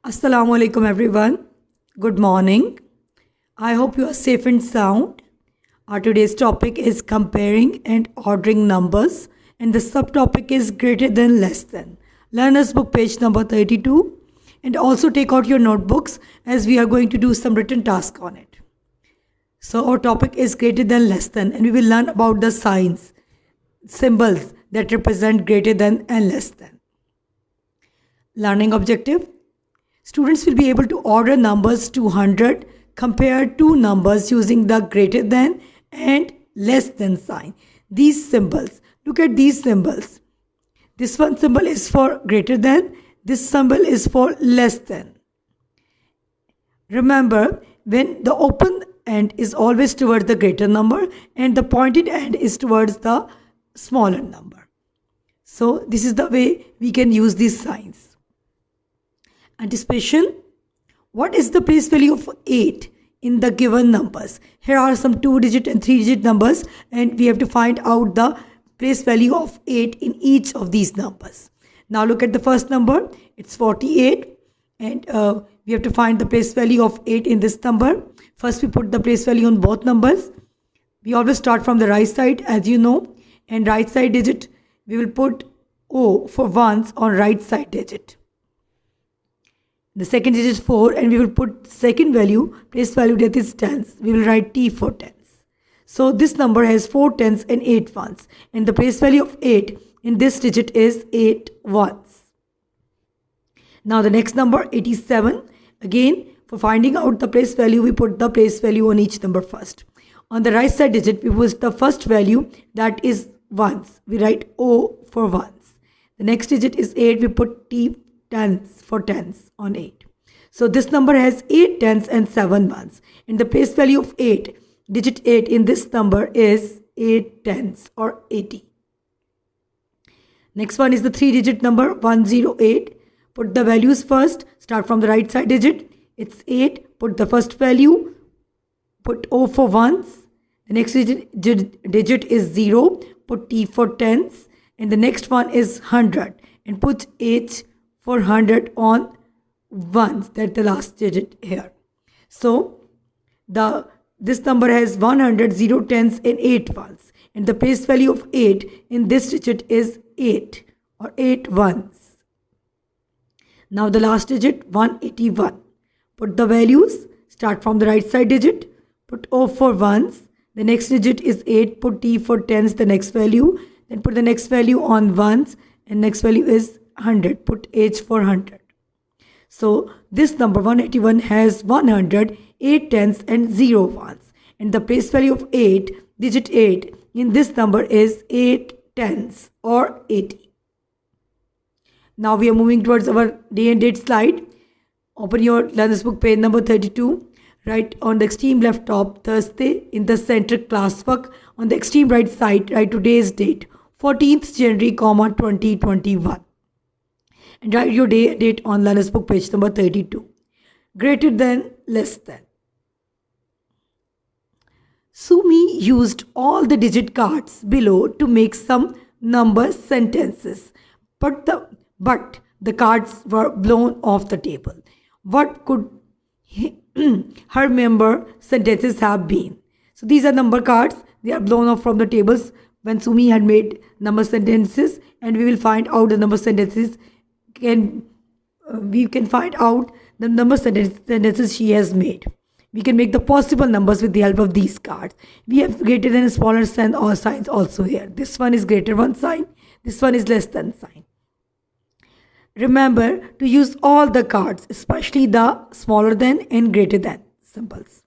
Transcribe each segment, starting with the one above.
Assalamu alaikum everyone. Good morning. I hope you are safe and sound. Our today's topic is comparing and ordering numbers, and the subtopic is greater than less than. Learner's book page number 32, and also take out your notebooks as we are going to do some written task on it. So our topic is greater than less than, and we will learn about the signs, symbols that represent greater than and less than. Learning objective. Students will be able to order numbers to 100, compare two numbers using the greater than and less than sign. These symbols, look at these symbols. This one symbol is for greater than, this symbol is for less than. Remember, when the open end is always towards the greater number and the pointed end is towards the smaller number. So this is the way we can use these signs. Anticipation. What is the place value of 8 in the given numbers? Here are some 2-digit and 3-digit numbers, and we have to find out the place value of 8 in each of these numbers. Now look at the first number. It's 48, and we have to find the place value of 8 in this number. First we put the place value on both numbers. We always start from the right side, as you know, and right side digit we will put O for ones on right side digit. The second digit is 4, and we will put second value, place value, that is tens. We will write T for tens. So this number has 4 tens and 8 ones, and the place value of 8 in this digit is 8 ones. Now the next number, 87. Again, for finding out the place value, we put the place value on each number first. On the right side digit, we put the first value, that is ones. We write O for ones. The next digit is 8. We put T tens for tens on 8. So this number has 8 tens and 7 ones, and the place value of 8, digit 8 in this number is 8 tens or 80. Next one is the 3-digit number 108. Put the values first, start from the right side digit. It's 8, put the first value, put O for ones. The next digit is 0, put T for tens, and the next one is 100, and put H for 100 on ones. That's the last digit here. So this number has 100, 0 tens and 8 ones, and the place value of 8 in this digit is 8 or 8 ones. Now the last digit, 181. Put the values, start from the right side digit, put O for ones. The next digit is 8, put T for tens, the next value, then put the next value on ones, and next value is 100, put H for 100. So this number 181 has 100, 8 tens and 0 ones, and the place value of 8, digit 8 in this number is 8 tens or 80. Now we are moving towards our day and date slide. Open your learner's book page number 32. Write on the extreme left top Thursday, in the center classwork. On the extreme right side, write today's date, 14th January, 2021. And write your day and date on learner's book page number 32. Greater than, less than. Sumi used all the digit cards below to make some number sentences, but the cards were blown off the table. What could her member sentences have been? So these are number cards. They are blown off from the tables when Sumi had made number sentences, and we will find out the number sentences. We can find out the number sentences she has made. We can make the possible numbers with the help of these cards. We have greater than, smaller than or signs also here. This one is greater than sign. This one is less than sign. Remember to use all the cards, especially the smaller than and greater than symbols.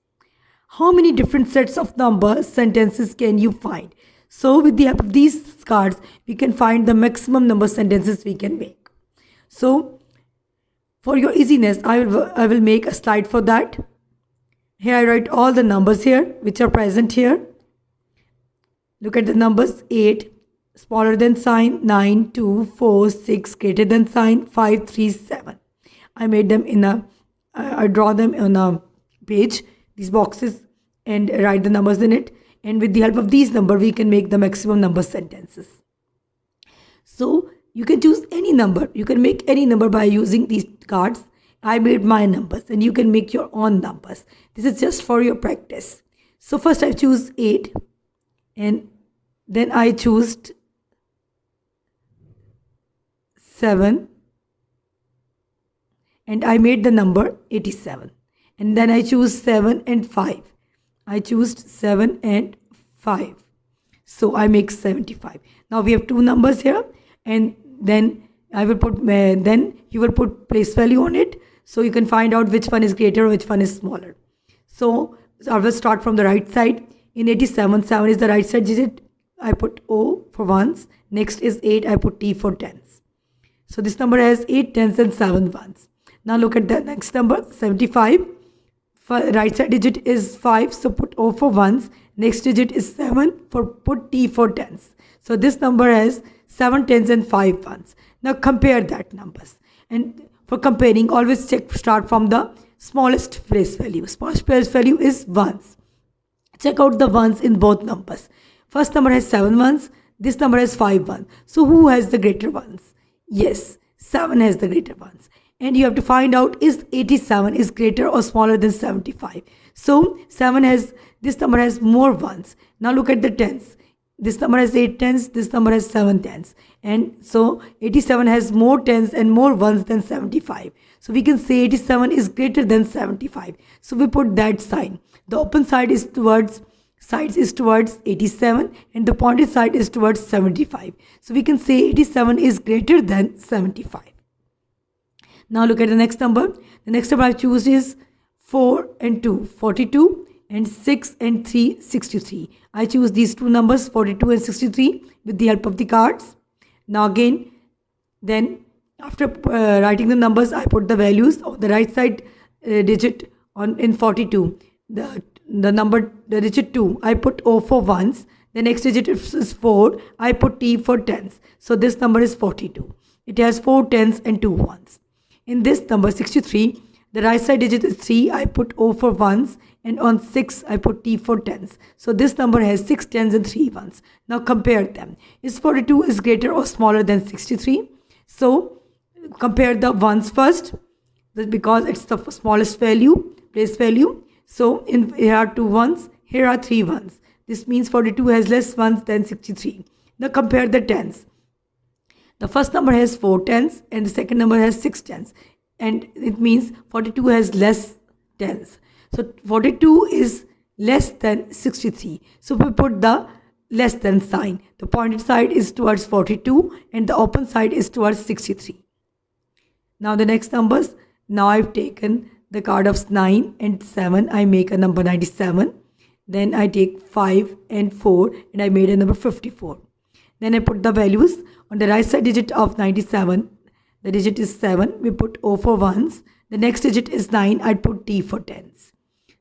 How many different sets of number sentences can you find? So with the help of these cards, we can find the maximum number sentences we can make. So for your easiness, I will make a slide for that. Here I write all the numbers here which are present here. Look at the numbers: 8, smaller than sign, 9, 2, 4, 6, greater than sign, 5, 3, 7. I made them I draw them on a page, these boxes, and write the numbers in it. And with the help of these numbers, we can make the maximum number sentences. So you can choose any number. You can make any number by using these cards. I made my numbers and you can make your own numbers. This is just for your practice. So first I choose 8 and then I choose 7 and I made the number 87. And then I choose 7 and 5. I choose 7 and 5. So I make 75. Now we have two numbers here, and then I will put then you will put place value on it, so you can find out which one is greater or which one is smaller. So I will start from the right side. In 87, 7 is the right side digit. I put O for ones. Next is 8. I put T for tens. So this number has 8 tens and 7 ones. Now look at the next number, 75. Right side digit is 5, so put O for ones. Next digit is 7, for put T for tens. So this number has 7 tens and 5 ones. Now compare that numbers. And for comparing, always start from the smallest place value. Smallest place value is ones. Check out the ones in both numbers. First number has 7 ones. This number has 5 ones. So who has the greater ones? Yes, 7 has the greater ones. And you have to find out, is 87 is greater or smaller than 75. So this number has more ones. Now look at the tens. This number has 8 tens, this number has 7 tens. And so 87 has more tens and more ones than 75. So we can say 87 is greater than 75. So we put that sign. The open side is towards 87 and the pointed side is towards 75. So we can say 87 is greater than 75. Now look at the next number. The next number I choose is 4 and 2, 42, and 6 and 3, 63. I choose these two numbers, 42 and 63, with the help of the cards. Now again, then after writing the numbers, I put the values of the right side digit in 42. The digit 2, I put O for ones. The next digit is 4. I put T for tens. So this number is 42. It has 4 tens and 2 ones. In this number 63, the right side digit is 3. I put O for ones, and on 6 I put T for tens. So this number has 6 tens and 3 ones. Now compare them. Is 42 is greater or smaller than 63? So compare the ones first, because it's the smallest value, place value. So here are 2 ones, here are 3 ones. This means 42 has less ones than 63. Now compare the tens. The first number has 4 tens and the second number has 6 tens. And it means 42 has less tens. So 42 is less than 63. So we put the less than sign. The pointed side is towards 42 and the open side is towards 63. Now the next numbers. Now I've taken the card of 9 and 7. I make a number 97. Then I take 5 and 4 and I made a number 54. Then I put the values. On the right side digit of 97, the digit is 7. We put O for ones. The next digit is 9. I put T for tens.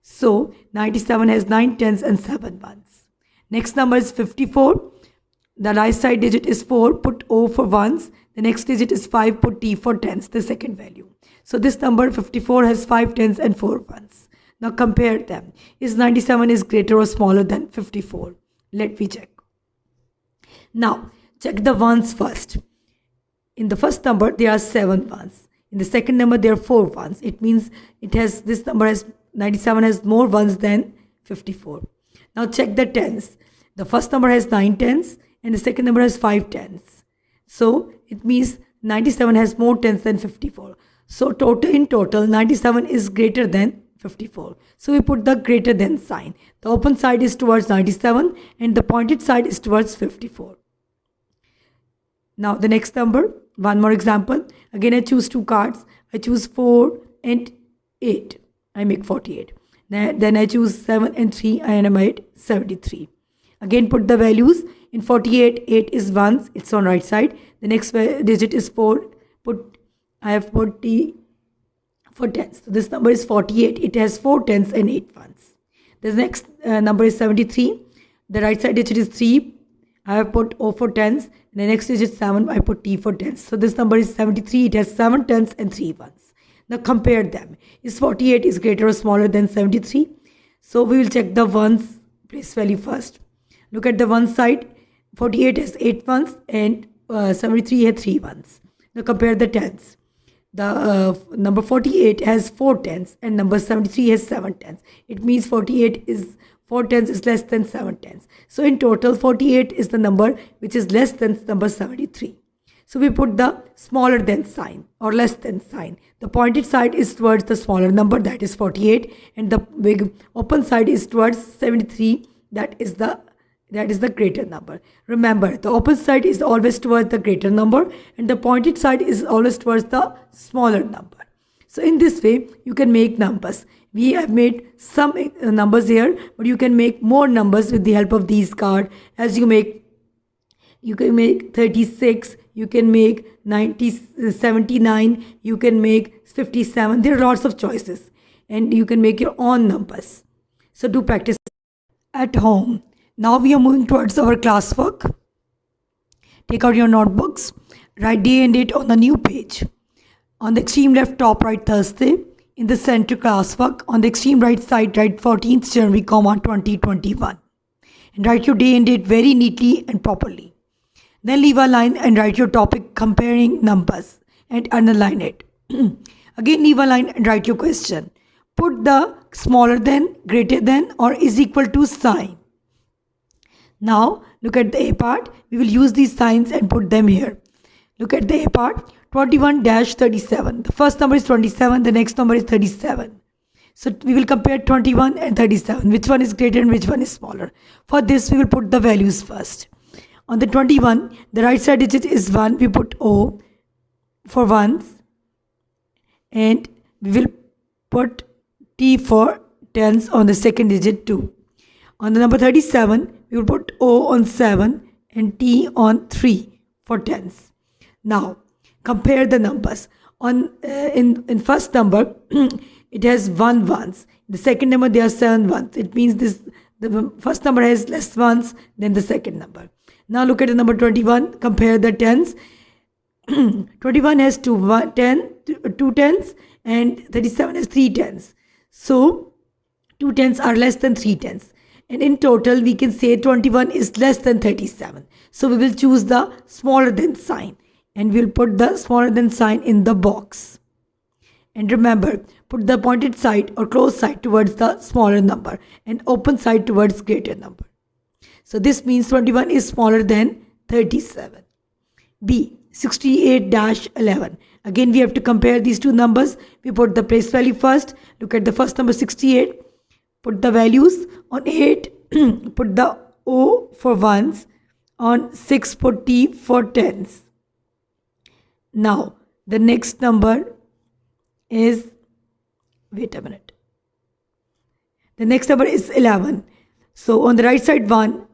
So 97 has 9 tens and 7 ones. Next number is 54. The right side digit is 4. Put O for ones. The next digit is 5. Put T for tens, the second value. So this number 54 has 5 tens and 4 ones. Now compare them. Is 97 is greater or smaller than 54? Let me check. Now check the ones first. In the first number there are 7 ones. In the second number there are 4 ones. It means this number has 97 has more ones than 54. Now check the tens. The first number has 9 tens and the second number has 5 tens. So it means 97 has more tens than 54. So in total 97 is greater than 54. So we put the greater than sign. The open side is towards 97 and the pointed side is towards 54. Now the next number, one more example. Again I choose 2 cards. I choose 4 and 8. I make 48. Then I choose 7 and 3 and I made 73. Again put the values. In 48, 8 is ones. It's on right side. The next digit is 4. I have put T for tens. So this number is 48. It has 4 tens and 8 ones. The next number is 73. The right side digit is 3. I have put O for tens. The next digit is 7. I put T for tens. So this number is 73. It has 7 tens and 3 ones. Now compare them. Is 48 is greater or smaller than 73? So we will check the ones place value first. Look at the one side. 48 has 8 ones and 73 has 3 ones. Now compare the tens. The number 48 has 4 tens and number 73 has 7 tens. It means 48 is 4 tens is less than 7 tens. So in total 48 is the number which is less than number 73. So we put the smaller than sign or less than sign. The pointed side is towards the smaller number, that is 48, and the big open side is towards 73, that is the greater number. Remember, the open side is always towards the greater number and the pointed side is always towards the smaller number. So in this way, you can make numbers. We have made some numbers here, but you can make more numbers with the help of these cards. As you can make 36, you can make 90, 79, you can make 57. There are lots of choices and you can make your own numbers. So do practice at home. Now we are moving towards our classwork. Take out your notebooks. Write day and date on the new page. On the extreme left top, write Thursday. In the center, classwork. On the extreme right side, write 14th January, 2021. And write your day and date very neatly and properly. Then leave a line and write your topic comparing numbers and underline it. Again leave a line and write your question. Put the smaller than, greater than or is equal to sign. Now look at the A part. We will use these signs and put them here. Look at the A part. 21-37. The first number is 27. The next number is 37. So we will compare 21 and 37. Which one is greater and which one is smaller? For this we will put the values first. On the 21, the right side digit is 1. We put O for ones. And we will put T for tens on the second digit 2. On the number 37, we will put O on 7 and T on 3 for tens. Now, compare the numbers. In first number, it has 1 ones. In the second number, there are 7 ones. It means the first number has less ones than the second number. Now look at the number 21. Compare the tens. 21 has 2 tens and 37 has 3 tens. So 2 tens are less than 3 tens. And in total, we can say 21 is less than 37. So we will choose the smaller than sign. And we will put the smaller than sign in the box. And remember, put the pointed side or closed side towards the smaller number and open side towards greater number. So this means 21 is smaller than 37. B. 68-11. Again, we have to compare these two numbers. We put the place value first. Look at the first number 68. Put the values. On 8, put the O for ones. On 6, put T for tens. Now, the next number is, wait a minute. The next number is 11. So on the right side 1,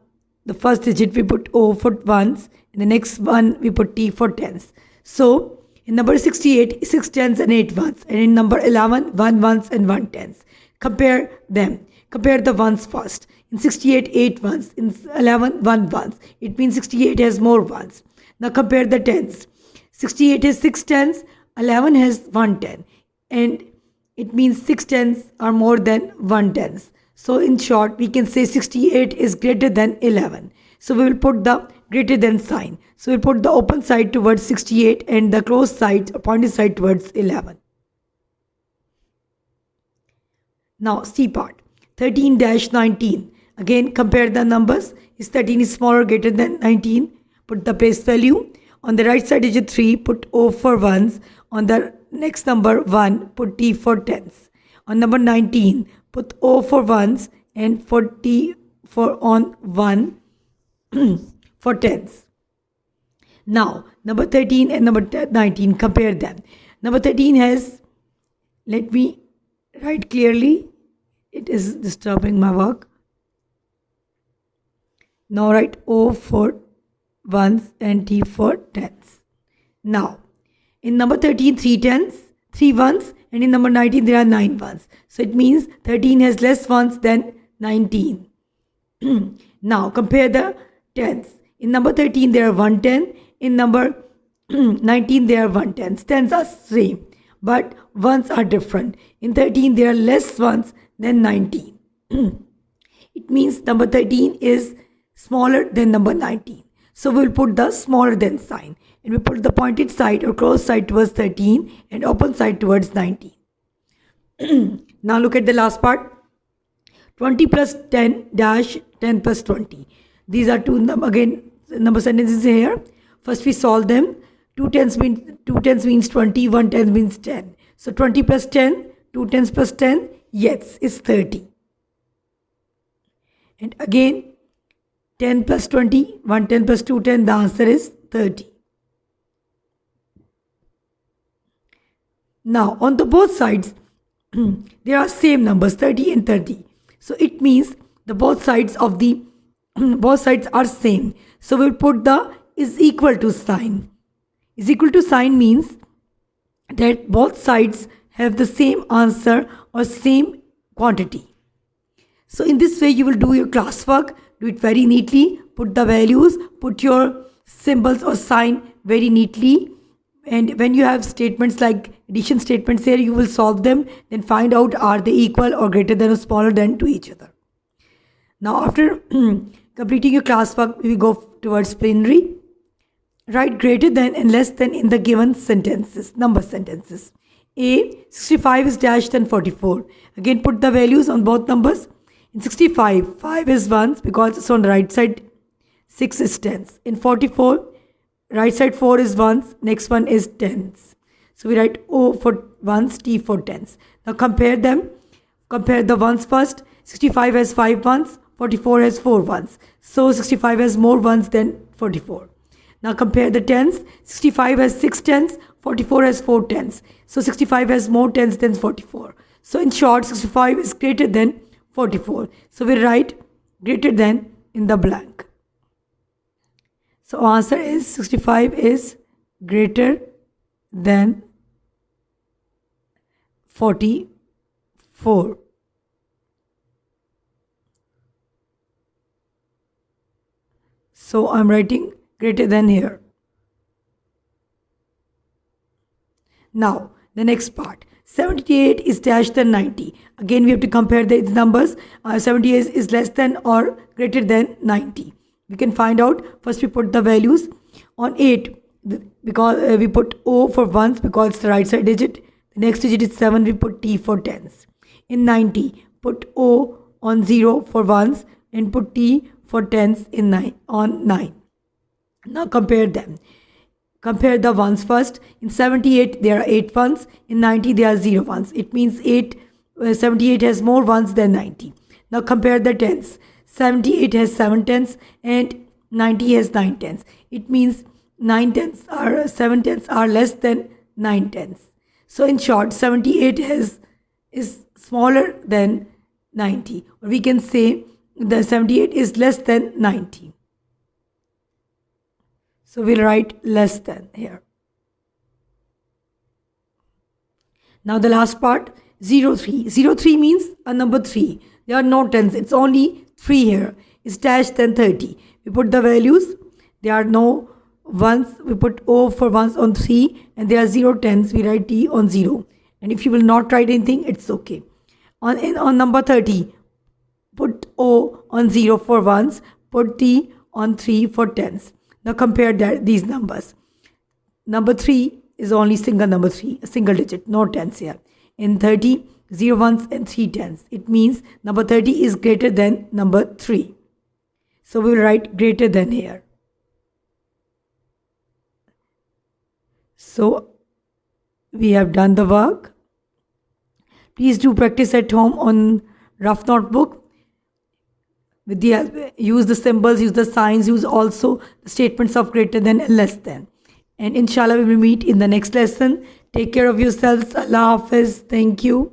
the first digit we put O for ones. In the next one we put T for tens. So in number 68, 6 tens and 8 ones. And in number 11, 1 ones and 1 tens. Compare them. Compare the ones first. In 68, 8 ones. In 11, 1 ones. It means 68 has more ones. Now compare the tens. 68 has 6 tens. 11 has 1 ten. And it means 6 tens are more than 1 tens. So in short, we can say 68 is greater than 11. So we will put the greater than sign. So we'll put the open side towards 68 and the closed side, pointed side towards 11. Now C part. 13-19. Again, compare the numbers. Is 13 is smaller or greater than 19? Put the place value. On the right side digit 3, put O for ones. On the next number 1, put T for tens. On number 19, put O for ones and for T for on 1 for tens. Now, number 13 and number 19, compare them. Number 13 has, let me write clearly. It is disturbing my work. Now write O for ones and T for tens. Now, in number 13, 3 tens, 3 ones, and in number 19, there are 9 ones. So it means 13 has less ones than 19. Now, compare the tens. In number 13, there are 1 ten. In number 19, there are 1 tens. Tens are same, but ones are different. In 13, there are less ones than 19. It means number 13 is smaller than number 19. So we'll put the smaller than sign. And we put the pointed side or closed side towards 13 and open side towards 19. Now look at the last part. 20 plus 10 dash 10 plus 20. These are two number sentences here. First we solve them. 2 tens means 20, 1 10 means 10. So 20 plus 10, 2 tens plus 10, yes, is 30. And again, 10 plus 20, 1 10 plus 2 10, the answer is 30. Now, on the both sides, there are same numbers, 30 and 30. So it means the both sides are same. So we'll put the is equal to sign. Is equal to sign means that both sides have the same answer or same quantity. So in this way, you will do your classwork, do it very neatly, put the values, put your symbols or sign very neatly. And when you have statements like addition statements here, you will solve them, then find out are they equal or greater than or smaller than to each other. Now after completing your classwork, we go towards plenary. Write greater than and less than in the given sentences, number sentences. A, 65 is dashed than 44. Again, put the values on both numbers. In 65, 5 is ones because it's on the right side, 6 is tens. In 44, right side 4 is ones, next one is tens. So we write O for ones, T for tens. Now compare them. Compare the ones first. 65 has 5 ones, 44 has 4 ones. So 65 has more ones than 44. Now compare the tens. 65 has 6 tens, 44 has 4 tens. So 65 has more tens than 44. So in short, 65 is greater than 44. So we write greater than in the blank. So answer is 65 is greater than 44. So I'm writing greater than here. Now the next part. 78 is dash than 90. Again, we have to compare these numbers. 78 is less than or greater than 90. We can find out. First, we put the values on 8 because we put O for ones because it's the right side digit. The next digit is 7. We put T for tens. In 90, put O on 0 for ones and put T for tens on 9. Now compare them. Compare the ones first. In 78, there are 8 ones. In 90, there are 0 ones. It means 78 has more ones than 90. Now compare the tens. 78 has 7 tens and 90 has 9 tens. It means 7 tens are less than 9 tens. So in short, 78 is smaller than 90. Or we can say the 78 is less than 90. So we'll write less than here. Now the last part, 03. 03 means a number 3. There are no tens. It's only 3 here. It's dash than 30. We put the values. There are no ones. We put O for ones on 3. And there are 0 tens. We write T on 0. And if you will not write anything, it's okay. On number 30, put O on 0 for ones. Put T on 3 for tens. Now compare these numbers. Number 3 is only single number 3, a single digit, no tens here. In 30, 0 ones and 3 tens. It means number 30 is greater than number 3. So we will write greater than here. So we have done the work. Please do practice at home on rough notebook. With the use the symbols, use the signs, use also the statements of greater than and less than. And inshallah we will meet in the next lesson. Take care of yourselves. Allah Hafiz. Thank you.